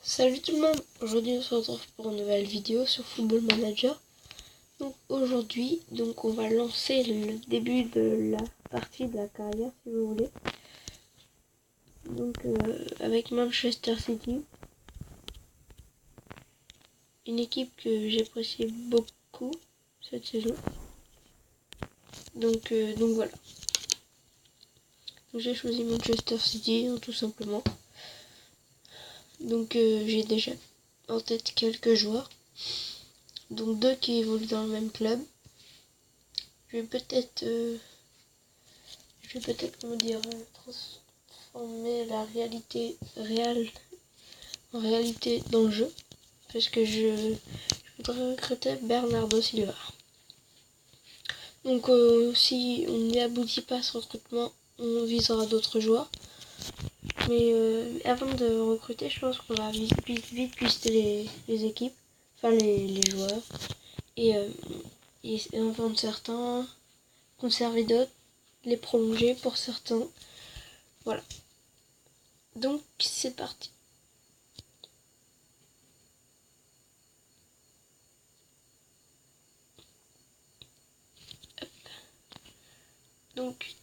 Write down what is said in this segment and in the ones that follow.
Salut tout le monde, aujourd'hui on se retrouve pour une nouvelle vidéo sur Football Manager. Donc aujourd'hui, on va lancer le début de la partie de la carrière si vous voulez. Donc avec Manchester City, une équipe que j'apprécie beaucoup cette saison. Donc voilà. Donc j'ai choisi Manchester City tout simplement. Donc j'ai déjà en tête quelques joueurs. Donc deux qui évoluent dans le même club. Je vais peut-être transformer la réalité réelle en réalité dans le jeu. Parce que je voudrais recruter Bernardo Silva. Donc si on n'y aboutit pas à ce recrutement, on visera d'autres joueurs. Mais avant de recruter, je pense qu'on va vite lister les équipes, enfin les joueurs. Et en vendre certains, conserver d'autres, les prolonger pour certains. Voilà. Donc c'est parti. Donc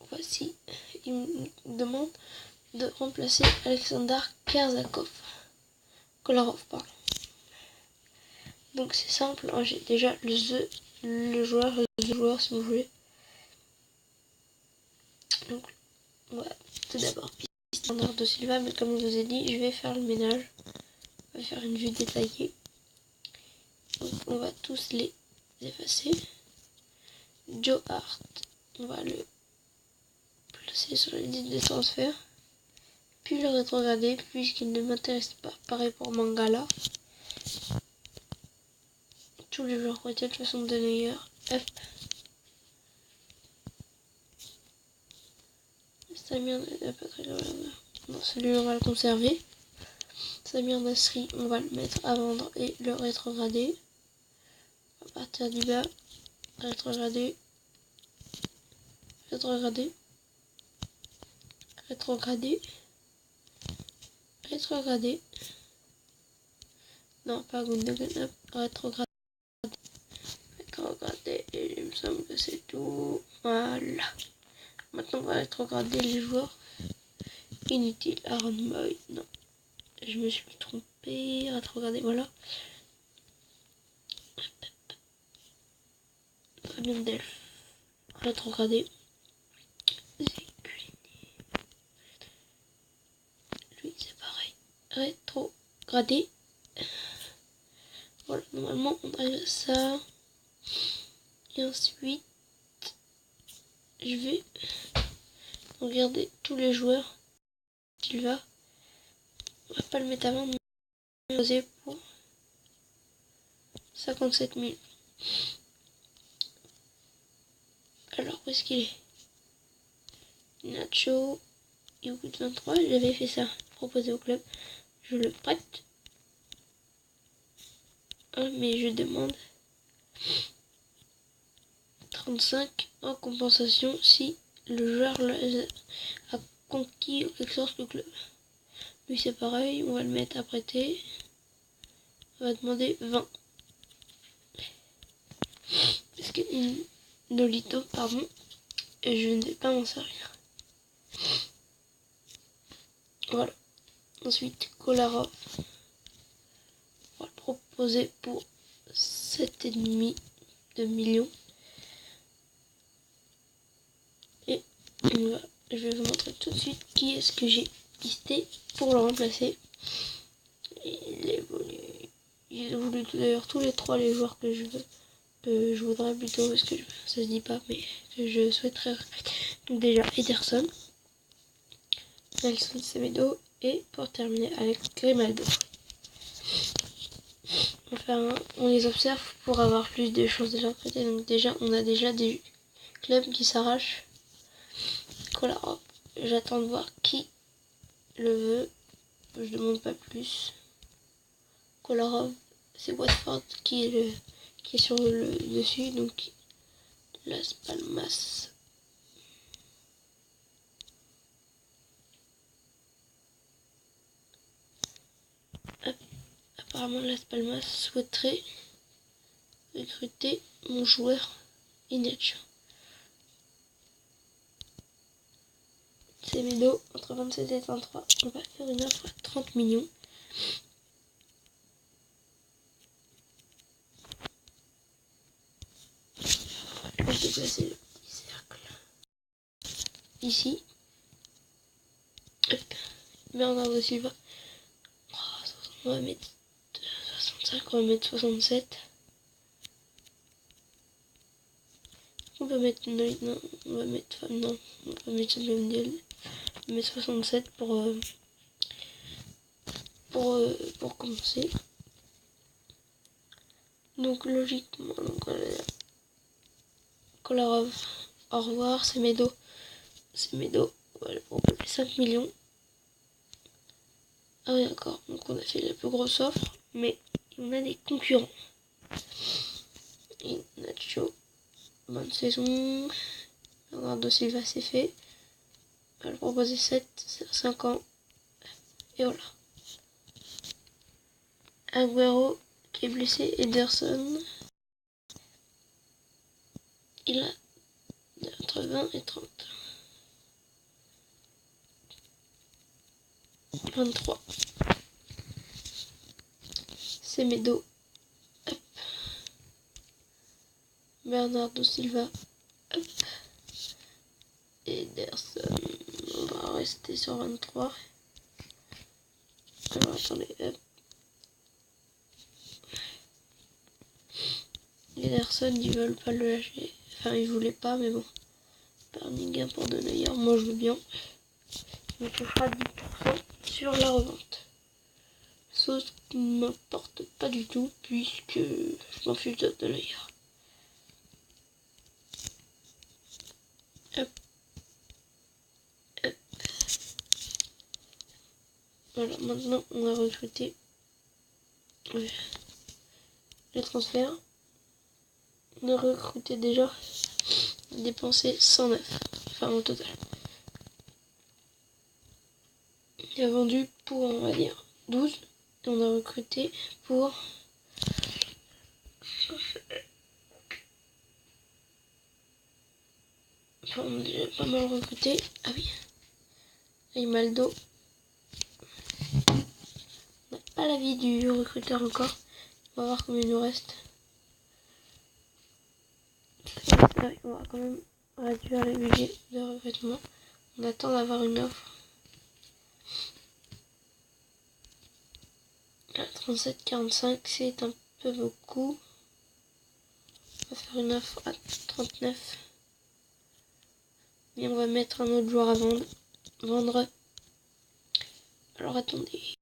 voici, il me demande de remplacer Alexander Kolarov, pardon. Donc c'est simple, hein, j'ai déjà le joueur si vous voulez. Donc voilà, tout d'abord Bernardo Silva, mais comme je vous ai dit, je vais faire le ménage. On va faire une vue détaillée. Donc on va tous les effacer. Joe Hart, on va le placer sur la liste de transfert. Puis le rétrograder puisqu'il ne m'intéresse pas. Pareil pour Mangala. Tous les joueurs ont été de façon de meilleur. Hop. Samir, non, celui-là on va le conserver. Samir Nasri, on va le mettre à vendre et le rétrograder. À partir du bas, rétrograder. Non, pas Gundogan, rétrograder. Et il me semble que c'est tout. Voilà. Maintenant, on va rétrograder les joueurs inutiles. Aaron Moy, non. Je me suis trompé. Rétrograder, voilà. Fabien Delph. Rétrograder. Lui, c'est pareil. Rétrograder. Voilà, normalement, on arrive à ça. Et ensuite, je vais regarder tous les joueurs. Silva. On va pas le mettre avant, mais poser pour 57 000. Alors, où est-ce qu'il est? Nacho, il coûte 23. J'avais fait ça, proposé au club. Je le prête. Mais je demande 35 en compensation si le joueur a conquis quelque chose du club. Lui c'est pareil, on va le mettre à prêter. On va demander 20. Parce que Nolito, pardon, et je ne vais pas m'en servir. Voilà. Ensuite, Kolarov. On va le proposer pour 7,5 millions. Et je vais vous montrer tout de suite qui est-ce que j'ai listé pour le remplacer. Il évolue d'ailleurs tous les trois les joueurs que je veux. Je voudrais plutôt, parce que ça se dit pas, mais que je souhaiterais. Donc déjà Ederson, Nelson Semedo et pour terminer avec Grimaldo. Enfin, on les observe pour avoir plus de chances de recruter. Donc déjà, on a déjà des clubs qui s'arrachent. Kolarov, j'attends de voir qui le veut. Je demande pas plus. Kolarov, c'est Watford qui est sur le dessus, donc Las Palmas. apparemment Las Palmas souhaiterait recruter mon joueur Inacho. Semedo entre 27 et 33. On va faire une offre à 30 millions. Je vais déplacer le petit cercle. Ici. Hop. Bernardo Silva. On va mettre 65, on va mettre 67. On peut mettre non, on va mettre non, on va mettre le mondial. On va mettre 67 pour commencer. Donc logiquement, Kolarov, au revoir, Semedo, voilà, on peut faire 5 millions. Ah oui d'accord, donc on a fait la plus grosse offre, mais on a des concurrents. Et Nacho, bonne saison. Bernardo Silva c'est fait. On va le proposer 7, 5 ans. Et voilà. Agüero qui est blessé, Ederson. Il a entre 20 et 30. 23. Semedo. Hop. Bernardo Silva. Hop. Ederson. On va rester sur 23. Alors attendez. Hop. Ederson, ils veulent pas le lâcher. Enfin, ils voulaient pas, mais bon. Perninga pour De Neuer. Moi, je veux bien. Il me touchera 10% sur la revente. Ce qui ne m'importe pas du tout, puisque je m'en fiche de Neuer. Hop. Hop. Voilà, maintenant, on va recruter les transferts. On a recruté déjà, dépensé 109, enfin au total. Il a vendu pour, on va dire, 12. Et on a recruté pour... Enfin, on a déjà pas mal recruté. Ah oui. Grimaldo. On n'a pas l'avis du recruteur encore. On va voir combien il nous reste. On va quand même réduire le budget de recrutement. On attend d'avoir une offre. Là, 37,45, c'est un peu beaucoup. On va faire une offre à 39. Et on va mettre un autre joueur à vendre. Alors attendez.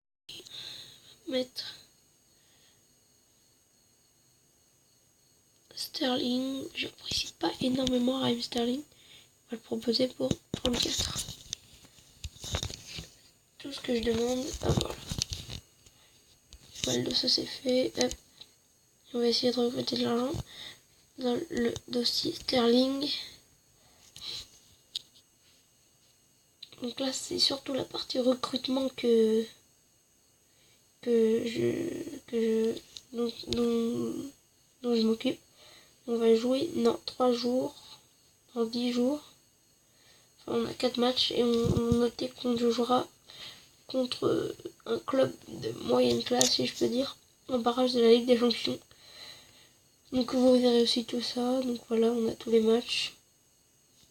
Mettre Sterling. J'apprécie pas énormément Raheem Sterling. On va le proposer pour 34. Tout ce que je demande. Ah voilà. Voilà, ça c'est fait. Hop. On va essayer de recruter de l'argent. Dans le dossier Sterling. Donc là c'est surtout la partie recrutement dont je m'occupe. On va jouer dans 3 jours, dans 10 jours. Enfin, on a 4 matchs et on notait qu'on jouera contre un club de moyenne classe, si je peux dire, en barrage de la Ligue des Champions. Donc vous verrez aussi tout ça. Donc voilà, on a tous les matchs.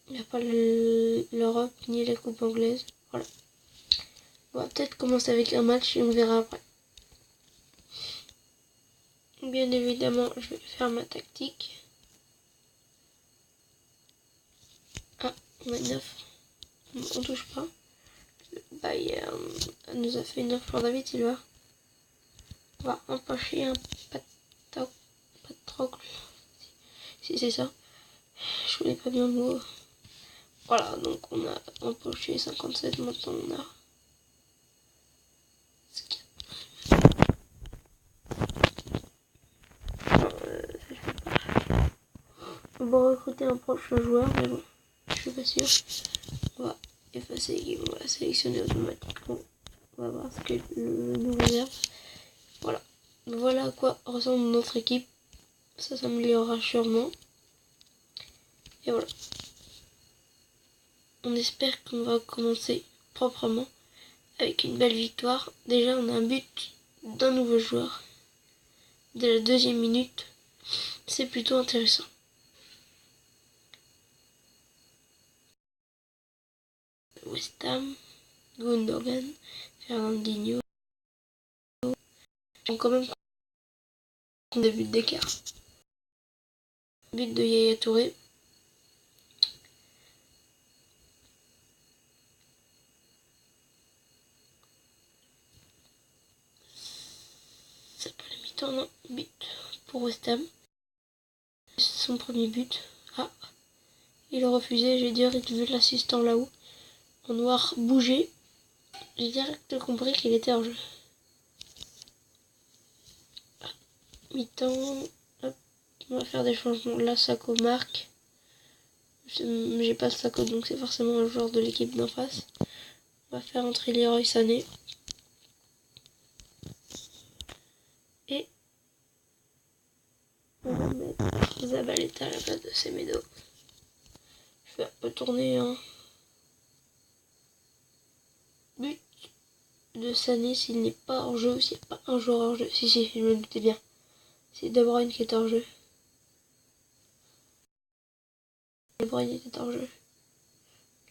Il n'y a pas l'Europe ni la Coupe anglaise. Voilà. On va peut-être commencer avec un match et on verra après. Bien évidemment, je vais faire ma tactique. Ah, on a 9. On touche pas. Le Bayern nous a fait une offre pour David Silva. On va empocher un Patrocle. Si c'est ça. Je connais pas bien le mot. Voilà, donc on a empoché 57, maintenant on a... On va recruter un prochain joueur, mais bon, je suis pas sûr. On va effacer l'équipe, on va sélectionner automatiquement. On va voir ce que nous réserve. Voilà. voilà à quoi ressemble notre équipe. Ça s'améliorera sûrement. Et voilà. On espère qu'on va commencer proprement avec une belle victoire. Déjà, on a un but d'un nouveau joueur dès la 2e minute. C'est plutôt intéressant. West Ham, Gundogan, Fernandinho ont quand même des buts d'écart. But de Yaya Touré. C'est pas la mi-temps, non. But pour West Ham. Son premier but. Ah, il a refusé. J'ai direct vu l'assistant là-haut en noir bouger. J'ai direct compris qu'il était hors jeu. Mi-temps. Hop, on va faire des changements. Là, Sako marque. J'ai pas le Sako, donc c'est forcément un joueur de l'équipe d'en face. On va faire entrer Leroy Sané. Et on va mettre Zabaleta à la place de Semedo. Je vais un peu tourner un but de Sané s'il n'est pas hors jeu, s'il n'y a pas un joueur hors jeu. Si, je me doutais bien. C'est De Bruyne qui est hors jeu. De Bruyne était hors jeu.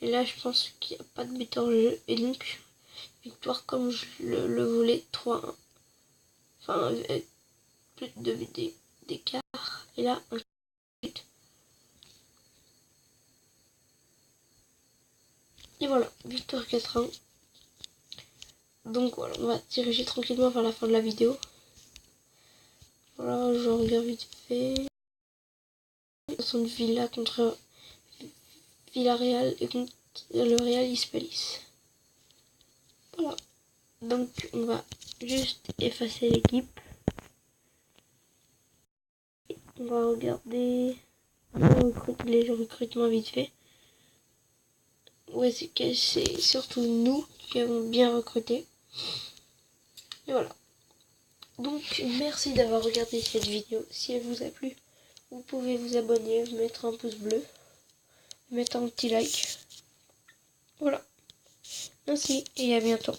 Et là, je pense qu'il n'y a pas de but hors jeu. Et donc, victoire comme je le voulais, 3-1. Enfin, plus de 2 buts d'écart. Et là, un but. Et voilà, victoire 4-1. Donc voilà, on va diriger tranquillement vers la fin de la vidéo. Voilà, je regarde vite fait. Son Villa contre Villarreal et contre le Real Hispalis. Voilà. Donc on va juste effacer l'équipe. On va regarder les recrutements vite fait. Ouais, c'est surtout nous qui avons bien recruté. Et voilà. Donc merci d'avoir regardé cette vidéo. Si elle vous a plu, vous pouvez vous abonner, mettre un pouce bleu, mettre un petit like. Voilà. Merci et à bientôt.